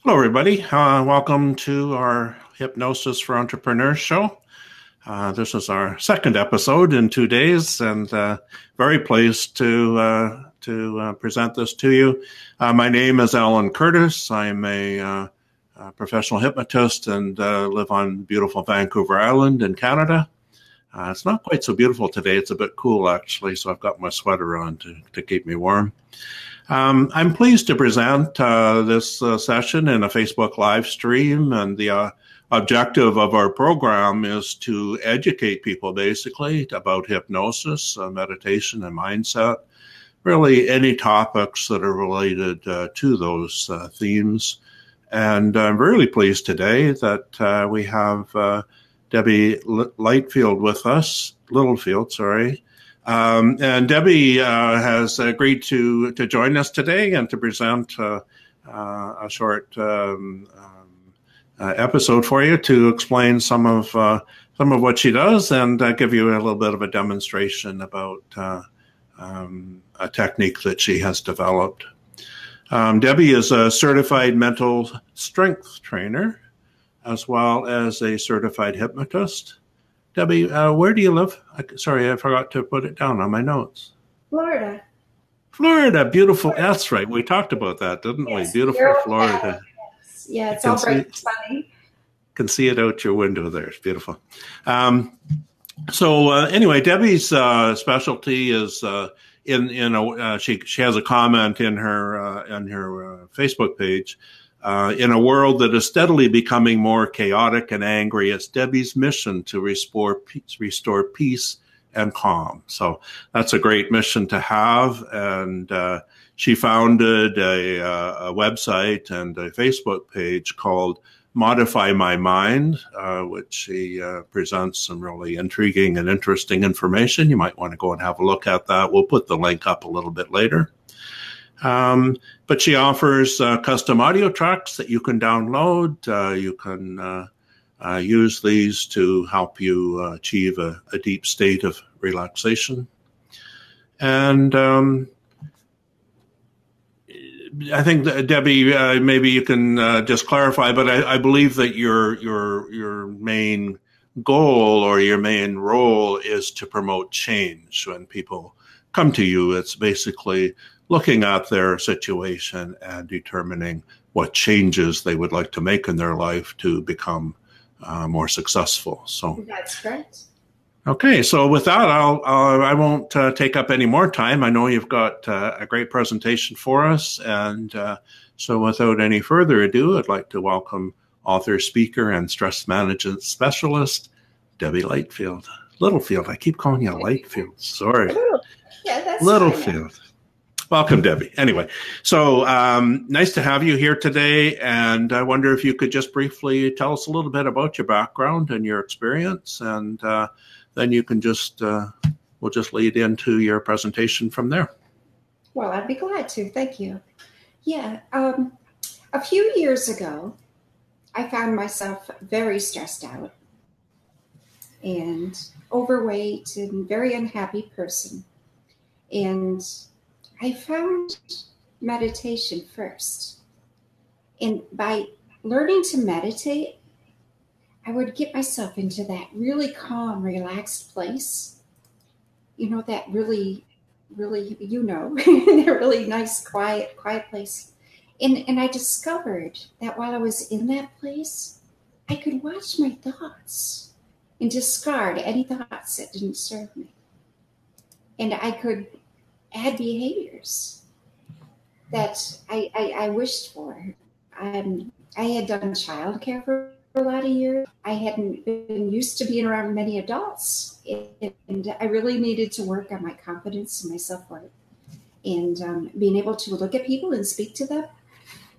Hello, everybody. Welcome to our Hypnosis for Entrepreneurs show. This is our second episode in 2 days, and very pleased to present this to you. My name is Allan Curtis. I'm a professional hypnotist and live on beautiful Vancouver Island in Canada. It's not quite so beautiful today. It's a bit cool, actually, so I've got my sweater on to keep me warm. I'm pleased to present this session in a Facebook live stream, and the objective of our program is to educate people basically about hypnosis, meditation, and mindset, really any topics that are related to those themes. And I'm really pleased today that we have Debbie Littlefield with us, sorry. And Debbie has agreed to join us today and to present a short episode for you to explain some of what she does and give you a little bit of a demonstration about a technique that she has developed. Debbie is a certified mental strength trainer as well as a certified hypnotist. Debbie, where do you live? Sorry, I forgot to put it down on my notes. Florida. Florida, beautiful. That's right. We talked about that, didn't we? Beautiful Florida. Yes. Yeah, it's all bright and sunny. Can see it out your window there. It's beautiful. Anyway, Debbie's specialty is she has a comment in her Facebook page. In a world that is steadily becoming more chaotic and angry, it's Debbie's mission to restore peace and calm. So that's a great mission to have. And she founded a website and a Facebook page called Modify My Mind, which she presents some really intriguing and interesting information. You might want to go and have a look at that. We'll put the link up a little bit later. But she offers custom audio tracks that you can download. You can use these to help you achieve a deep state of relaxation. And I think that Debbie, maybe you can just clarify, but I believe that your main goal or your main role is to promote change. When people come to you, it's basically looking at their situation and determining what changes they would like to make in their life to become more successful. So that's correct. Okay, so with that, I won't take up any more time. I know you've got a great presentation for us, and so without any further ado, I'd like to welcome author, speaker, and stress management specialist, Debbie Littlefield. I keep calling you Littlefield. Sorry. Yeah, that's Littlefield. Welcome, Debbie. Anyway, so nice to have you here today, and I wonder if you could just briefly tell us a little bit about your background and your experience, and then you can we'll just lead into your presentation from there. Well, I'd be glad to. Thank you. Yeah, a few years ago, I found myself very stressed out and overweight and very unhappy person. And I found meditation first. And by learning to meditate, I would get myself into that really calm, relaxed place. You know, that really, that really nice, quiet place. And I discovered that while I was in that place, I could watch my thoughts and discard any thoughts that didn't serve me. And I could add behaviors that I wished for. I had done childcare for a lot of years. I hadn't been used to being around many adults, and I really needed to work on my confidence and my self-worth and being able to look at people and speak to them.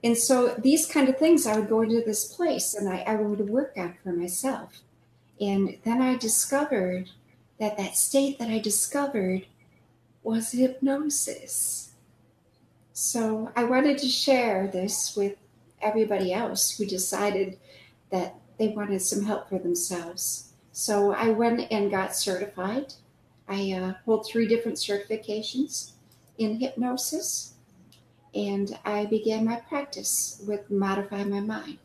And so these kind of things, I would go into this place and I would work on for myself. And then I discovered that state that I discovered was hypnosis. So I wanted to share this with everybody else who decided that they wanted some help for themselves. So I went and got certified. I hold 3 different certifications in hypnosis. and I began my practice with Modify My Mind.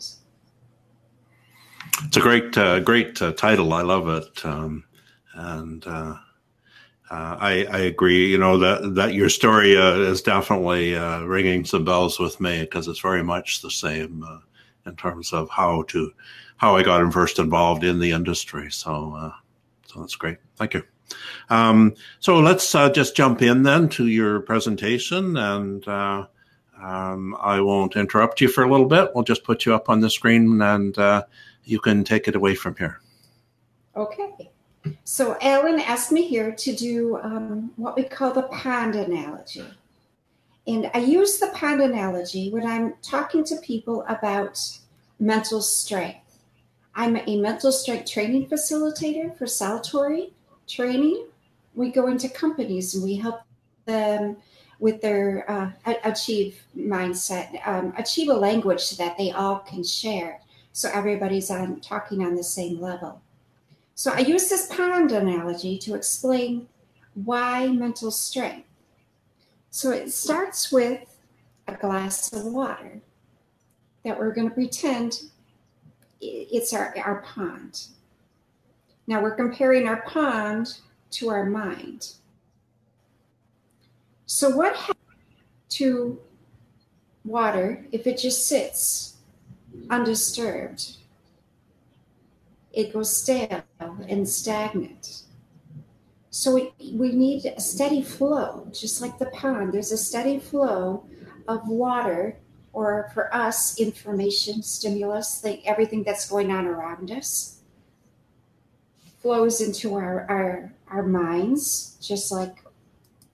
It's a great title. I love it. And I agree, that your story is definitely ringing some bells with me, because it's very much the same in terms of how I got first involved in the industry. So that's great. Thank you. So let's just jump in then to your presentation, and I won't interrupt you for a little bit. We'll just put you up on the screen, and you can take it away from here. Okay. So Alan asked me here to do what we call the pond analogy. And I use the pond analogy when I'm talking to people about mental strength. I'm a mental strength training facilitator for Saltori training. We go into companies and we help them with their achieve mindset, achieve a language that they all can share, so everybody's talking on the same level. So I use this pond analogy to explain why mental strength. So it starts with a glass of water that we're going to pretend it's our pond. Now we're comparing our pond to our mind. So what happens to water if it just sits undisturbed? It goes stale and stagnant. So we need a steady flow, just like the pond. There's a steady flow of water, or for us, information, stimulus, everything that's going on around us flows into our minds, just like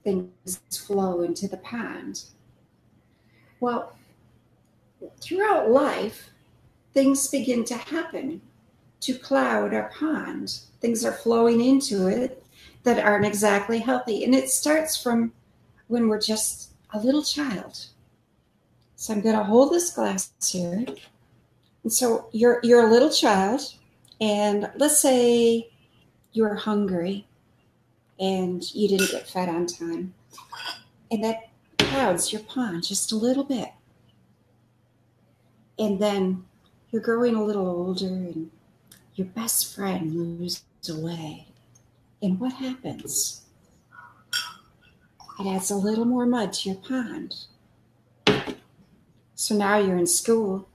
things flow into the pond. Well, throughout life, things begin to happen to cloud our pond. Things are flowing into it that aren't exactly healthy. And it starts from when we're just a little child. So I'm going to hold this glass here. And so you're a little child, and let's say you're hungry and you didn't get fed on time. And that clouds your pond just a little bit. And then you're growing a little older, and your best friend moves away. And what happens? It adds a little more mud to your pond. So now you're in school.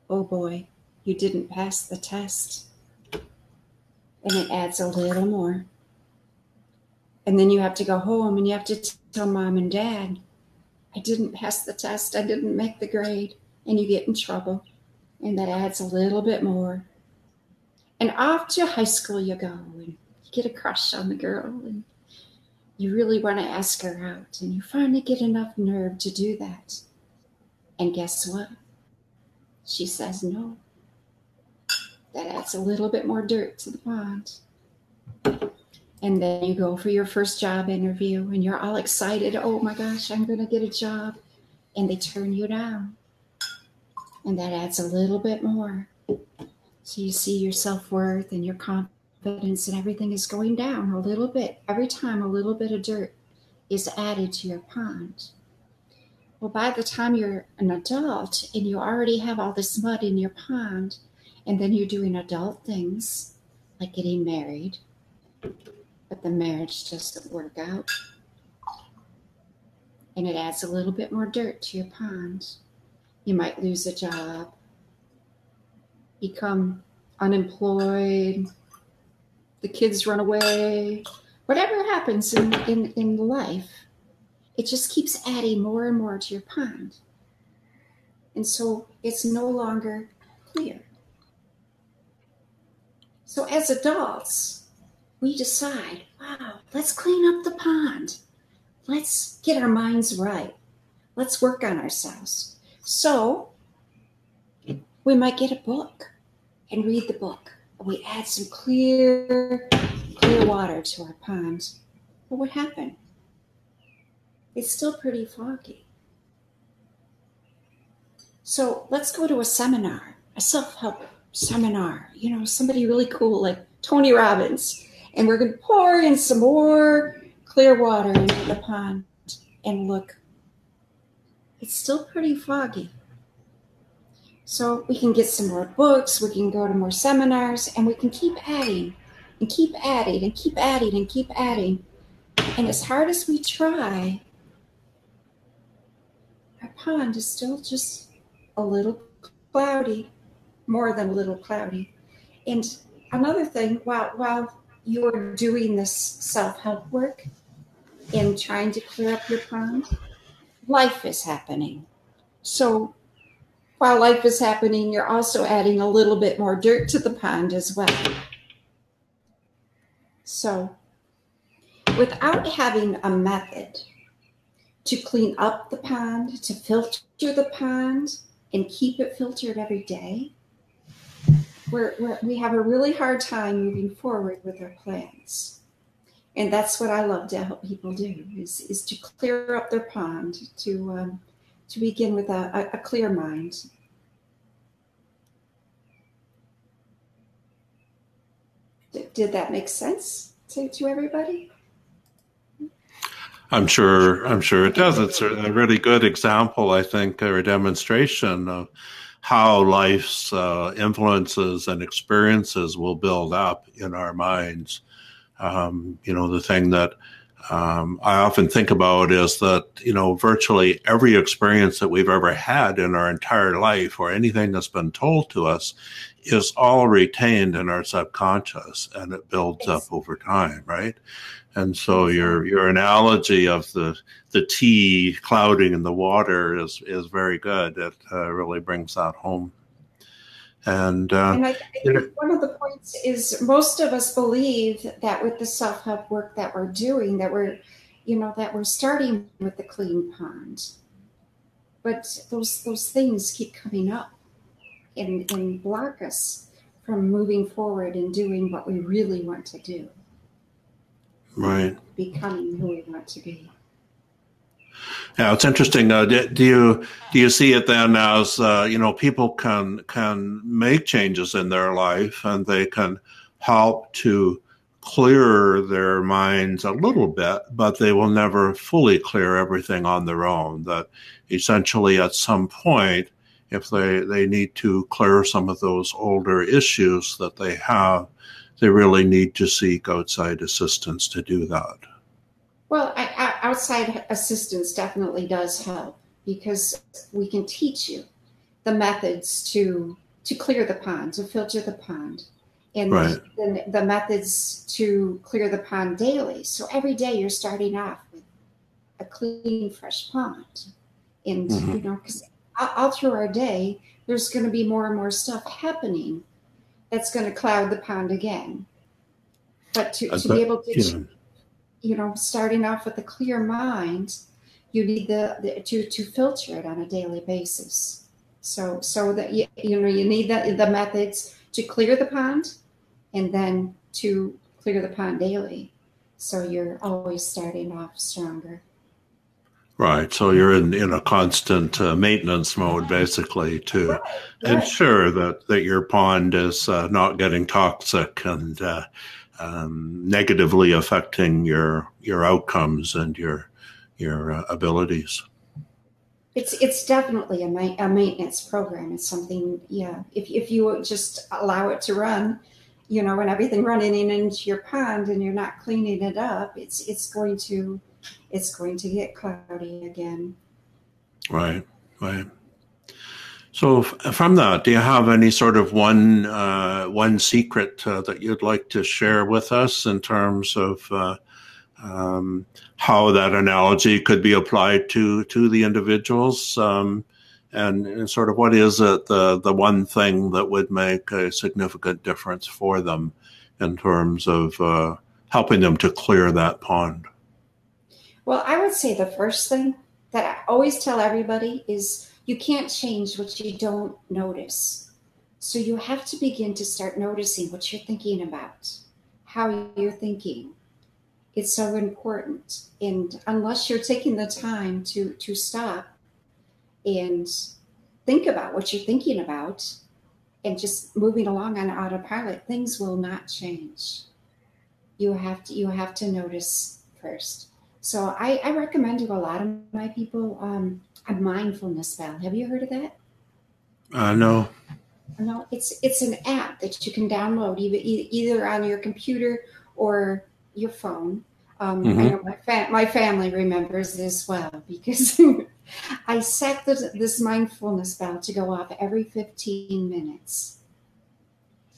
Oh boy, you didn't pass the test. And it adds a little more. And then you have to go home and you have to tell mom and dad, I didn't pass the test, I didn't make the grade. And you get in trouble. And that adds a little bit more. And off to high school you go, and you get a crush on the girl, and you really want to ask her out, and you finally get enough nerve to do that. And guess what? She says no. That adds a little bit more dirt to the pond. And then you go for your first job interview, and you're all excited. Oh my gosh, I'm going to get a job. And they turn you down. And that adds a little bit more. So you see your self-worth and your confidence and everything is going down a little bit. Every time a little bit of dirt is added to your pond. Well, by the time you're an adult and you already have all this mud in your pond, and then you're doing adult things like getting married, but the marriage doesn't work out, and it adds a little bit more dirt to your pond. You might lose a job, become unemployed, the kids run away, whatever happens in life, it just keeps adding more and more to your pond. And so it's no longer clear. So as adults, we decide, wow, let's clean up the pond. Let's get our minds right. Let's work on ourselves. So we might get a book and read the book. We add some clear water to our pond. But what happened? It's still pretty foggy. So let's go to a seminar, a self-help seminar. Somebody really cool like Tony Robbins. And we're going to pour in some more clear water into the pond. And look, it's still pretty foggy. So we can get some more books, we can go to more seminars, and we can keep adding and keep adding and keep adding and keep adding. And as hard as we try, our pond is still just a little cloudy, more than a little cloudy. And another thing, while you're doing this self-help work and trying to clear up your pond, life is happening. So while life is happening, you're also adding a little bit more dirt to the pond as well. So without having a method to clean up the pond, to filter the pond, and keep it filtered every day, we have a really hard time moving forward with our plans. And that's what I love to help people do, is to clear up their pond, to begin with a clear mind. Did that make sense to everybody? I'm sure it does. It's a really good example, I think, or a demonstration of how life's influences and experiences will build up in our minds. The thing that I often think about is that, virtually every experience that we've ever had in our entire life, or anything that's been told to us, is all retained in our subconscious, and it builds up over time, right? And so your analogy of the tea clouding in the water is very good. It really brings that home. And I think one of the points is most of us believe that with the self-help work that we're doing, that we're starting with the clean pond, but those things keep coming up and block us from moving forward and doing what we really want to do. Right. Becoming who we want to be. Yeah, it's interesting. Do you see it then as people can make changes in their life, and they can help to clear their minds a little bit, but they will never fully clear everything on their own. That essentially, at some point, if they need to clear some of those older issues that they have, they really need to seek outside assistance to do that. Well, outside assistance definitely does help, because we can teach you the methods to clear the pond, to filter the pond, and right. the methods to clear the pond daily. So every day you're starting off with a clean, fresh pond. And, because all through our day, there's going to be more and more stuff happening that's going to cloud the pond again. But to be able to... starting off with a clear mind, you need to filter it on a daily basis. So that you need the methods to clear the pond, and then to clear the pond daily. So you're always starting off stronger. Right. So you're in a constant maintenance mode, basically, to ensure that your pond is not getting toxic and negatively affecting your outcomes and your abilities. It's definitely a maintenance program. It's something, if you just allow it to run, and everything running into your pond and you're not cleaning it up, it's going to get cloudy again. Right. So from that, do you have any sort of one secret that you'd like to share with us in terms of how that analogy could be applied to the individuals, and sort of what is it, the one thing that would make a significant difference for them in terms of helping them to clear that pond? Well, I would say the first thing that I always tell everybody is, you can't change what you don't notice. So you have to begin to start noticing what you're thinking about, how you're thinking. It's so important. And unless you're taking the time to stop and think about what you're thinking about and just moving along on autopilot, things will not change. You have to notice first. So I recommend to a lot of my people, a mindfulness bell. Have you heard of that? No. No, it's an app that you can download either on your computer or your phone. I know my family remembers this well because I set this mindfulness bell to go off every 15 minutes.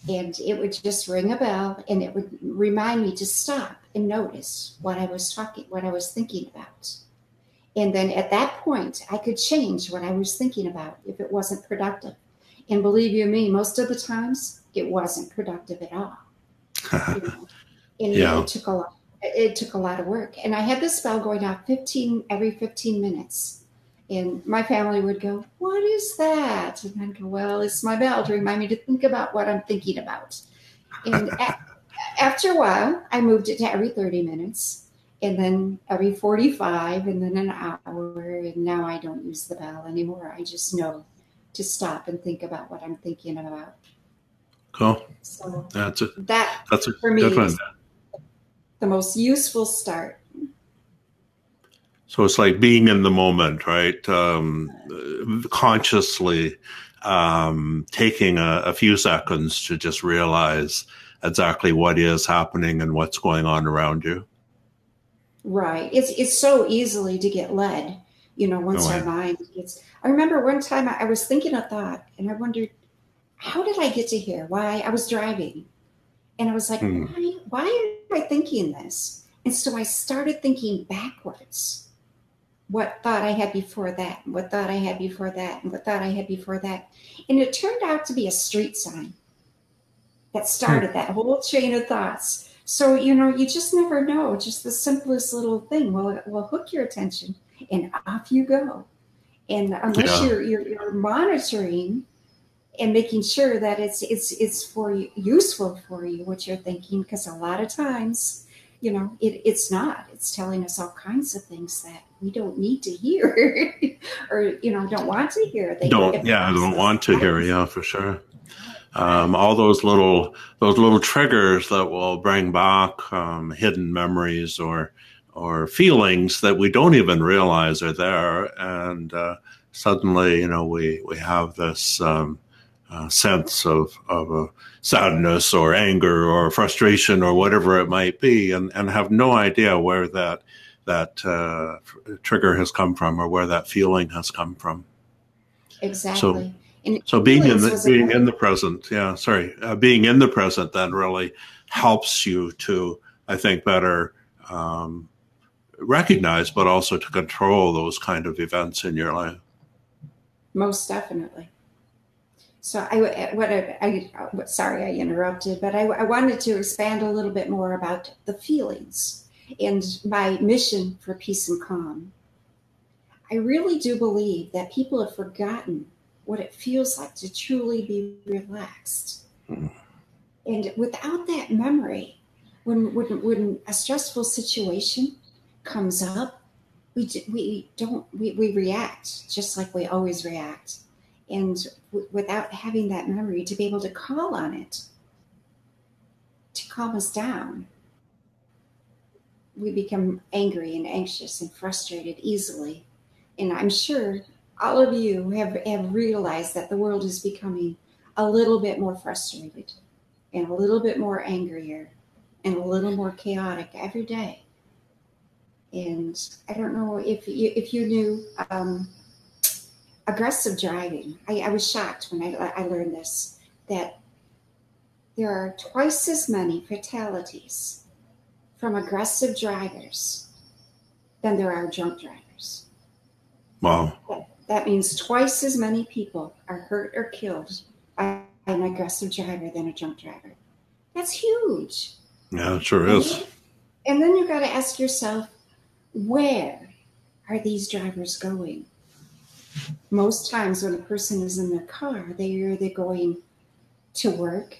And it would just ring a bell and it would remind me to stop and notice what I was thinking about. And then at that point, I could change what I was thinking about if it wasn't productive. And believe you me, most of the times it wasn't productive at all. You know? And Yeah. it took a lot of work. And I had this bell going off every 15 minutes. And my family would go, "What is that?" And I'd go, "Well, it's my bell to remind me to think about what I'm thinking about." And after a while, I moved it to every 30 minutes, and then every 45, and then an hour. And now I don't use the bell anymore. I just know to stop and think about what I'm thinking about. Cool. So That's a for me, good one. is the most useful start. So it's like being in the moment, right? Consciously taking a few seconds to just realize exactly what is happening and what's going on around you. Right. It's so easily to get led, once our mind gets. I remember one time I was thinking a thought and I wondered, how did I get to here? Why? I was driving and I was like, why am I thinking this? And so I started thinking backwards. What thought I had before that, and what thought I had before that, and what thought I had before that. And it turned out to be a street sign that started that whole chain of thoughts. So, you just never know. Just the simplest little thing will hook your attention and off you go. And unless you're monitoring and making sure that it's for you, useful for you, what you're thinking, because a lot of times, it's not. It's telling us all kinds of things that we don't need to hear or, don't want to hear. Don't want to hear. Yeah, for sure. All those little triggers that will bring back hidden memories or feelings that we don't even realize are there. And suddenly, we have this sense of a sadness or anger or frustration or whatever it might be, and have no idea where that trigger has come from or where that feeling has come from. Exactly. So being in the present, being in the present then really helps you to, I think, better recognize, but also to control those kind of events in your life. Most definitely. So sorry I interrupted, but I wanted to expand a little bit more about the feelings and my mission for peace and calm. I really do believe that people have forgotten what it feels like to truly be relaxed. And without that memory, when a stressful situation comes up, we react just like we always react. And without having that memory to be able to call on it, to calm us down, we become angry and anxious and frustrated easily. And I'm sure all of you have realized that the world is becoming a little bit more frustrated and a little bit more angrier and a little more chaotic every day. And I don't know if you knew aggressive driving. I was shocked when I learned this, that there are twice as many fatalities from aggressive drivers than there are drunk drivers. Wow. That means twice as many people are hurt or killed by an aggressive driver than a drunk driver. That's huge. Yeah, it sure is. And then you've got to ask yourself, where are these drivers going? Most times when a person is in their car, they're either going to work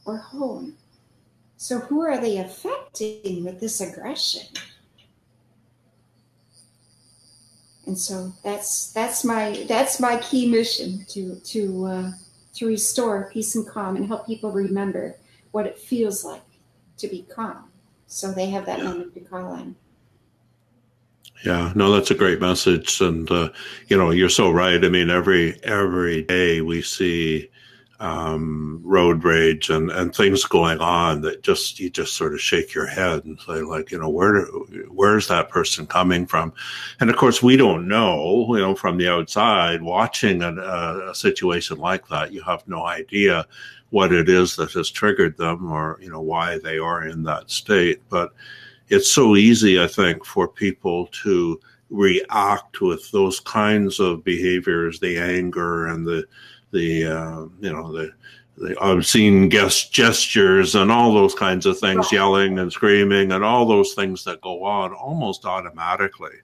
or home. So who are they affecting with this aggression? And so that's my key mission to restore peace and calm and help people remember what it feels like to be calm, so they have that moment to call on. Yeah, no, that's a great message, and you're so right. I mean, every day we see road rage and things going on that you just sort of shake your head and say, like, where's that person coming from? And of course, we don't know. From the outside, watching a situation like that, you have no idea what it is that has triggered them, or why they are in that state, but it's so easy, I think, for people to react with those kinds of behaviors, the anger and the obscene gestures and all those kinds of things, yelling and screaming and all those things that go on almost automatically,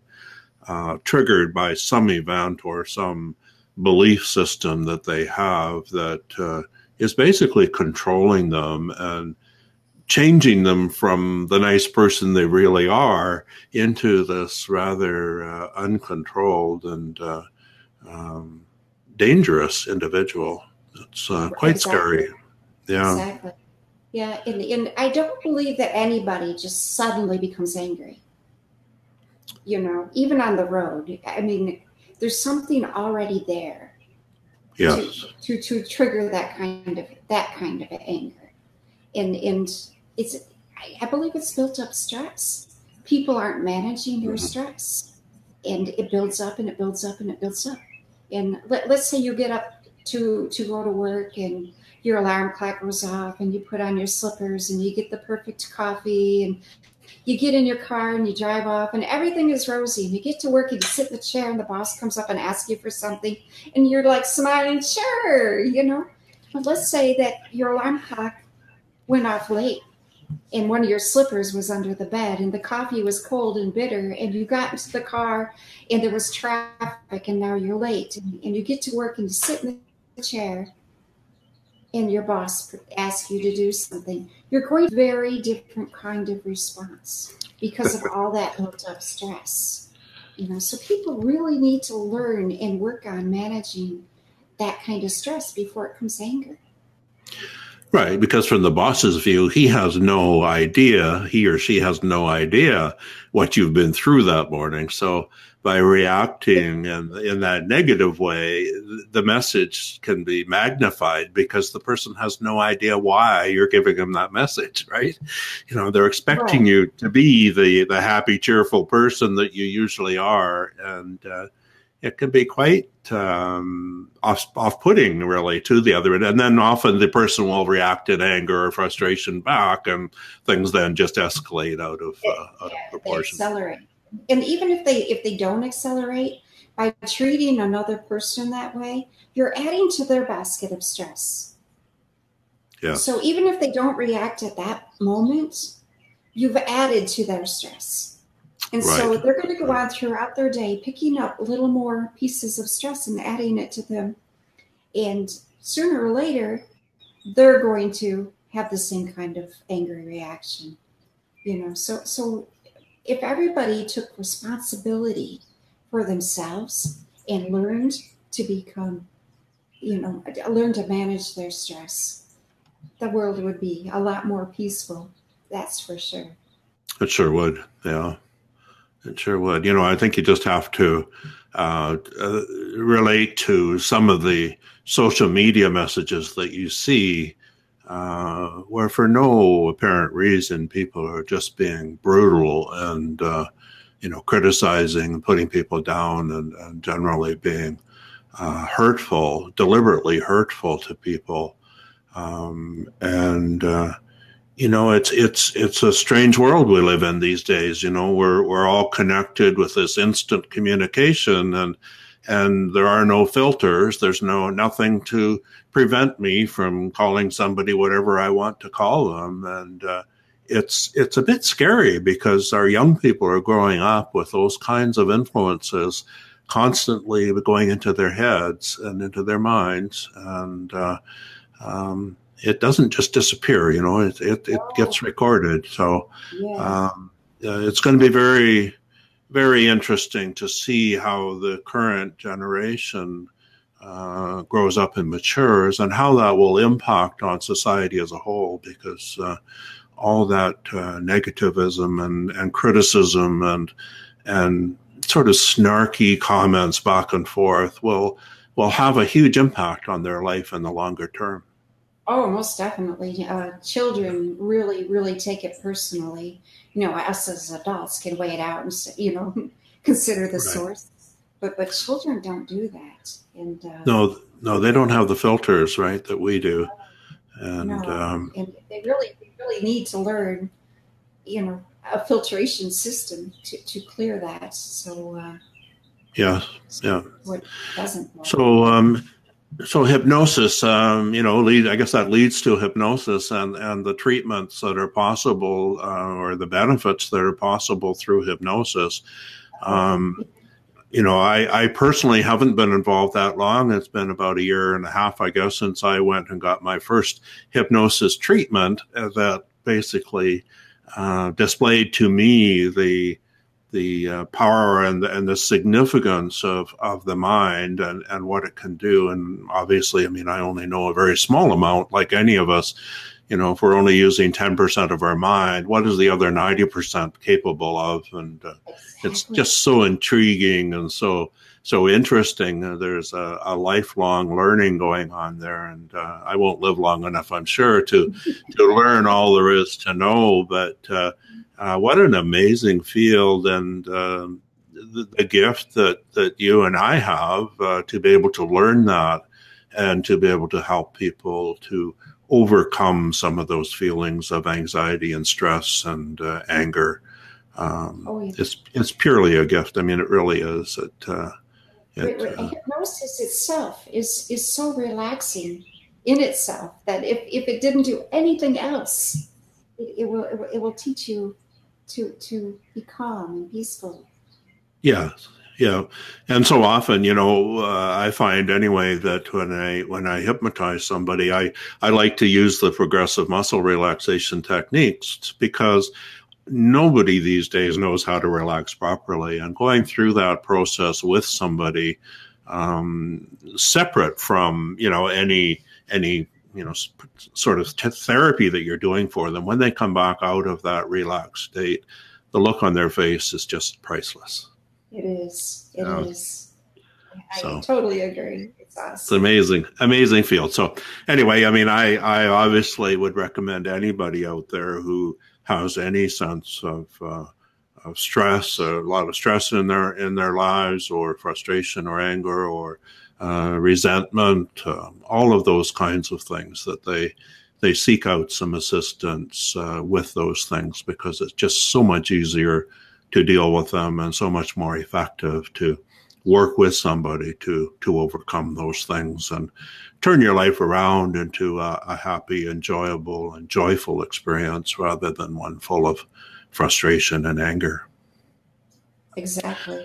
triggered by some event or some belief system that they have that is basically controlling them and changing them from the nice person they really are into this rather uncontrolled and dangerous individual. It's quite scary. Yeah. Exactly. Yeah. And I don't believe that anybody just suddenly becomes angry. Even on the road. I mean, there's something already there. Yes. To trigger that kind of anger. And I believe it's built up stress. People aren't managing their stress, and it builds up and it builds up and it builds up. And let's say you get up to go to work and your alarm clock goes off and you put on your slippers and you get the perfect coffee and you get in your car and you drive off and everything is rosy and you get to work and you sit in the chair and the boss comes up and asks you for something and you're like smiling, sure, But let's say that your alarm clock went off late and one of your slippers was under the bed and the coffee was cold and bitter and you got into the car and there was traffic and now you're late and you get to work and you sit in the chair and your boss asks you to do something. You're going to a very different kind of response because of all that built up stress. So people really need to learn and work on managing that kind of stress before it comes anger. Right, because from the boss's view, he or she has no idea what you've been through that morning. So by reacting in that negative way, the message can be magnified because the person has no idea why you're giving them that message, right? They're expecting you to be the happy, cheerful person that you usually are. And it can be quite off-putting, really, to the other end. And then often the person will react in anger or frustration back, and things then just escalate out of proportion. They accelerate. And even if they don't accelerate, by treating another person that way, you're adding to their basket of stress. Yeah. So even if they don't react at that moment, you've added to their stress. And so they're going to go on throughout their day, picking up little more pieces of stress and adding it to them. And sooner or later, they're going to have the same kind of angry reaction. So if everybody took responsibility for themselves and learned to become, learn to manage their stress, the world would be a lot more peaceful. That's for sure. It sure would. Yeah. It sure would. I think you just have to relate to some of the social media messages that you see where for no apparent reason people are just being brutal and, criticizing and putting people down and generally being deliberately hurtful to people. It's a strange world we live in these days. We're all connected with this instant communication, and there are no filters. There's nothing to prevent me from calling somebody whatever I want to call them, and it's a bit scary because our young people are growing up with those kinds of influences constantly going into their heads and into their minds, and it doesn't just disappear, it gets recorded. So it's going to be very, very interesting to see how the current generation grows up and matures and how that will impact on society as a whole, because all that negativism and criticism and sort of snarky comments back and forth will have a huge impact on their life in the longer term. Oh, most definitely. Children really, really take it personally. Us as adults can weigh it out and, consider the source. But children don't do that. And no, they don't have the filters, right, that we do. And, and they really need to learn, a filtration system to clear that. So what doesn't work. So hypnosis, I guess that leads to hypnosis and the treatments that are possible or the benefits that are possible through hypnosis. I personally haven't been involved that long. It's been about a year and a half, I guess, since I went and got my first hypnosis treatment that basically displayed to me the power and the significance of the mind and what it can do. And obviously, I only know a very small amount, like any of us. If we're only using 10% of our mind, what is the other 90% capable of? And it's just so intriguing and so interesting. There's a lifelong learning going on there, and I won't live long enough, I'm sure, to learn all there is to know. But what an amazing field, and the gift that you and I have to be able to learn that and to be able to help people to overcome some of those feelings of anxiety and stress and anger. It's purely a gift. It really is. Hypnosis itself is so relaxing in itself that if it didn't do anything else, it will teach you to be calm and peaceful. Yeah. And so often, I find anyway that when I hypnotize somebody, I like to use the progressive muscle relaxation techniques because nobody these days knows how to relax properly. And going through that process with somebody, separate from, any sort of therapy that you're doing for them, when they come back out of that relaxed state, the look on their face is just priceless. It is. It is. I totally agree. It's awesome. It's amazing field. So anyway, I obviously would recommend anybody out there who has any sense of stress, a lot of stress in their lives, or frustration or anger or resentment, all of those kinds of things, that they seek out some assistance with those things, because it's just so much easier to deal with them and so much more effective to work with somebody to overcome those things and turn your life around into a happy, enjoyable, and joyful experience rather than one full of frustration and anger. Exactly.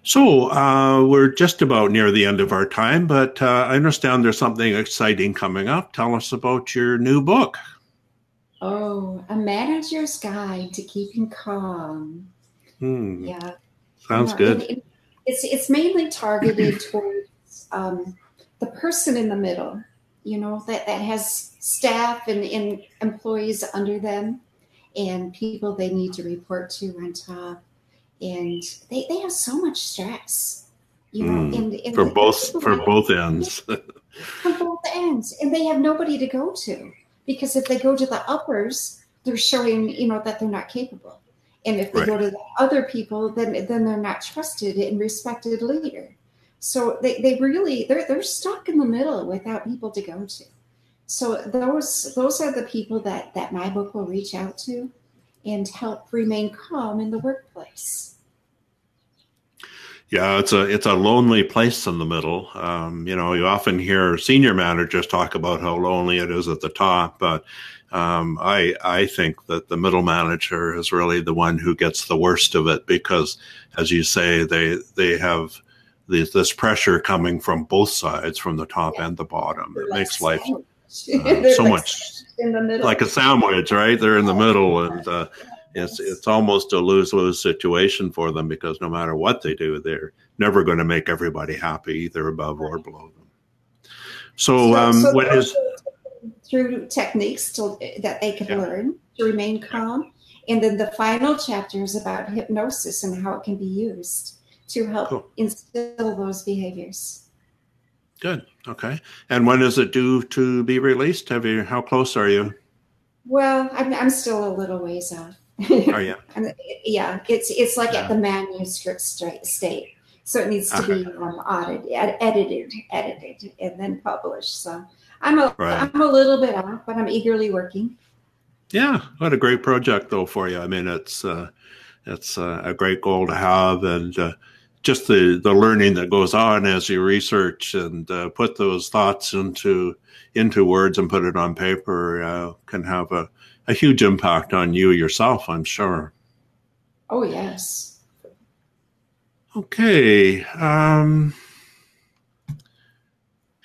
So we're just about near the end of our time, but I understand there's something exciting coming up. Tell us about your new book. Oh, A Manager's Guide to Keeping Calm. Yeah. Sounds good. It's mainly targeted towards the person in the middle, that has staff and employees under them and people they need to report to on top. And they have so much stress, and for both ends. From both ends. And they have nobody to go to. Because if they go to the uppers, they're showing, that they're not capable. And if they go to the other people, then they're not trusted and respected leader. So they're stuck in the middle without people to go to. So those are the people that my book will reach out to and help remain calm in the workplace. Yeah, it's a lonely place in the middle. You often hear senior managers talk about how lonely it is at the top, but I think that the middle manager is really the one who gets the worst of it, because, as you say, they have this pressure coming from both sides, from the top and the bottom. It makes life so much in the middle, like a sandwich, right? They're in the middle, and it's almost a lose-lose situation for them, because no matter what they do, they're never going to make everybody happy, either above or below them. So through techniques that they can learn to remain calm, And then the final chapter is about hypnosis and how it can be used to help instill those behaviors. Good. Okay. And when is it due to be released? How close are you? Well, I'm still a little ways off. Are you? Yeah, it's like at the manuscript state. So it needs to be audited, edited, and then published. So I'm a little bit off, but I'm eagerly working. Yeah, what a great project though for you. I mean, it's a great goal to have, and just the learning that goes on as you research and put those thoughts into words and put it on paper can have a huge impact on you yourself, I'm sure. Oh yes. Okay.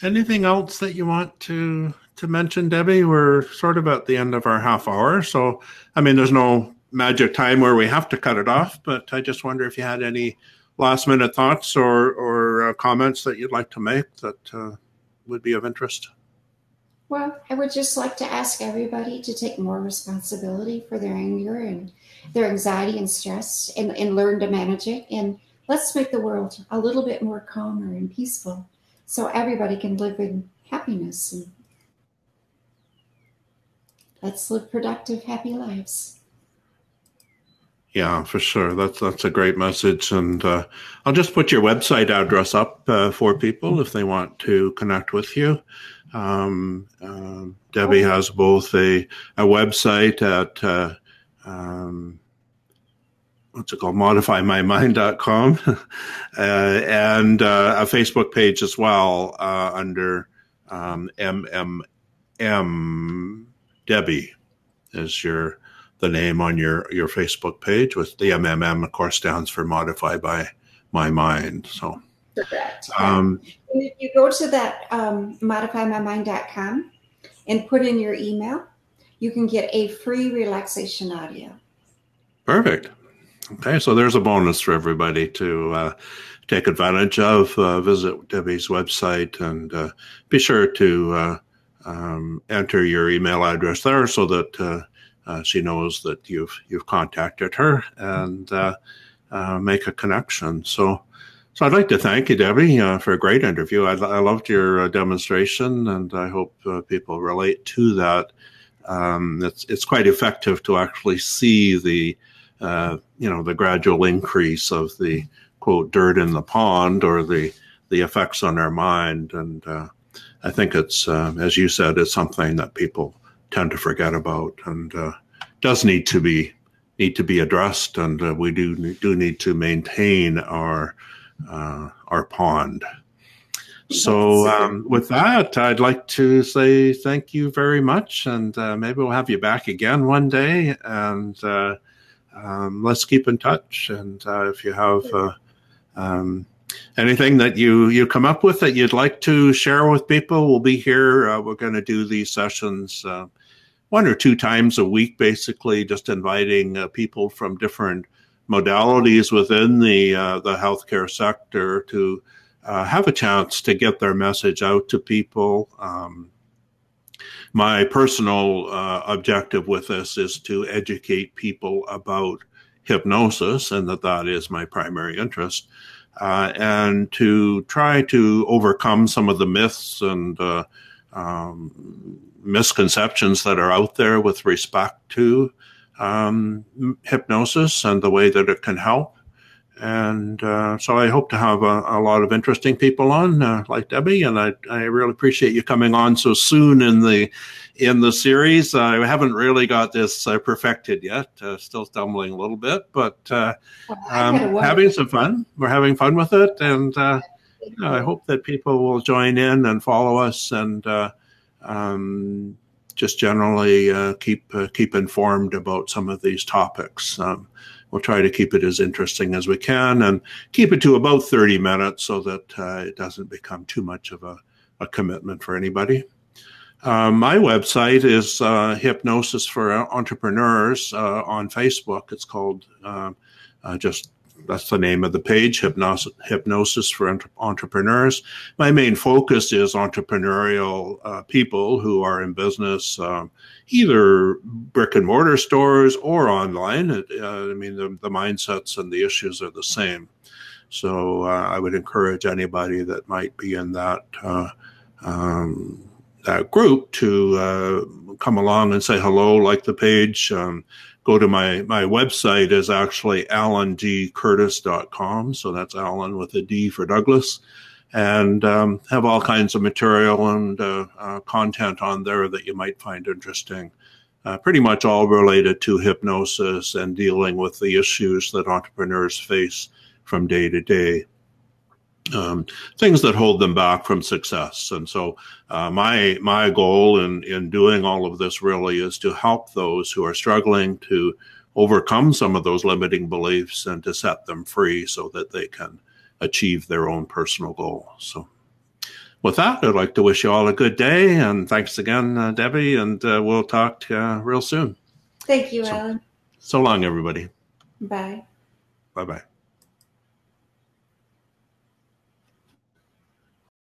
Anything else that you want to mention, Debbie? We're sort of at the end of our half hour. So, I mean, there's no magic time where we have to cut it off, but I just wonder if you had any last minute thoughts or comments that you'd like to make that would be of interest. Well, I would just like to ask everybody to take more responsibility for their anger and their anxiety and stress and learn to manage it. And let's make the world a little bit more calmer and peaceful so everybody can live in happiness. And let's live productive, happy lives. Yeah, for sure. That's a great message. And I'll just put your website address up for people if they want to connect with you. Debbie has both a website at what's it called, modifymymind.com and a Facebook page as well under MMM Debbie is the name on your Facebook page, with the MMM, of course, stands for Modify by My Mind. So correct. If you go to that modifymymind.com and put in your email, you can get a free relaxation audio. Perfect. Okay, so there's a bonus for everybody to take advantage of. Visit Debbie's website and be sure to enter your email address there so that she knows that you've contacted her and make a connection. So I'd like to thank you, Debbie, for a great interview. I loved your demonstration, and I hope people relate to that. It's quite effective to actually see the gradual increase of the quote dirt in the pond, or the effects on our mind. And I think it's as you said, it's something that people tend to forget about, and does need to be addressed. And we do need to maintain our pond. So with that, I'd like to say thank you very much, and maybe we'll have you back again one day, and let's keep in touch. And if you have anything that you come up with that you'd like to share with people, we'll be here. We're going to do these sessions 1 or 2 times a week, basically, just inviting people from different modalities within the healthcare sector to have a chance to get their message out to people. My personal objective with this is to educate people about hypnosis, and that is my primary interest, and to try to overcome some of the myths and misconceptions that are out there with respect to hypnosis and the way that it can help. And so I hope to have a lot of interesting people on, like Debbie, and I really appreciate you coming on so soon in the series. I haven't really got this perfected yet, still stumbling a little bit, but having some fun. We're having fun with it, and I hope that people will join in and follow us, and just generally keep informed about some of these topics. We'll try to keep it as interesting as we can, and keep it to about 30 minutes so that it doesn't become too much of a commitment for anybody. My website is Hypnosis for Entrepreneurs on Facebook. It's called, just That's the name of the page, Hypnosis for Entrepreneurs. My main focus is entrepreneurial people who are in business, either brick and mortar stores or online. I mean, the mindsets and the issues are the same. So I would encourage anybody that might be in that group to come along and say hello, like the page. Go to my website is actually allandcurtis.com. So that's Allan with a D for Douglas, and have all kinds of material and content on there that you might find interesting. Pretty much all related to hypnosis and dealing with the issues that entrepreneurs face from day to day. Things that hold them back from success. And so my goal in doing all of this really is to help those who are struggling to overcome some of those limiting beliefs and to set them free so that they can achieve their own personal goal. So with that, I'd like to wish you all a good day. And thanks again, Debbie, and we'll talk real soon. Thank you, Allan. So long, everybody. Bye. Bye-bye.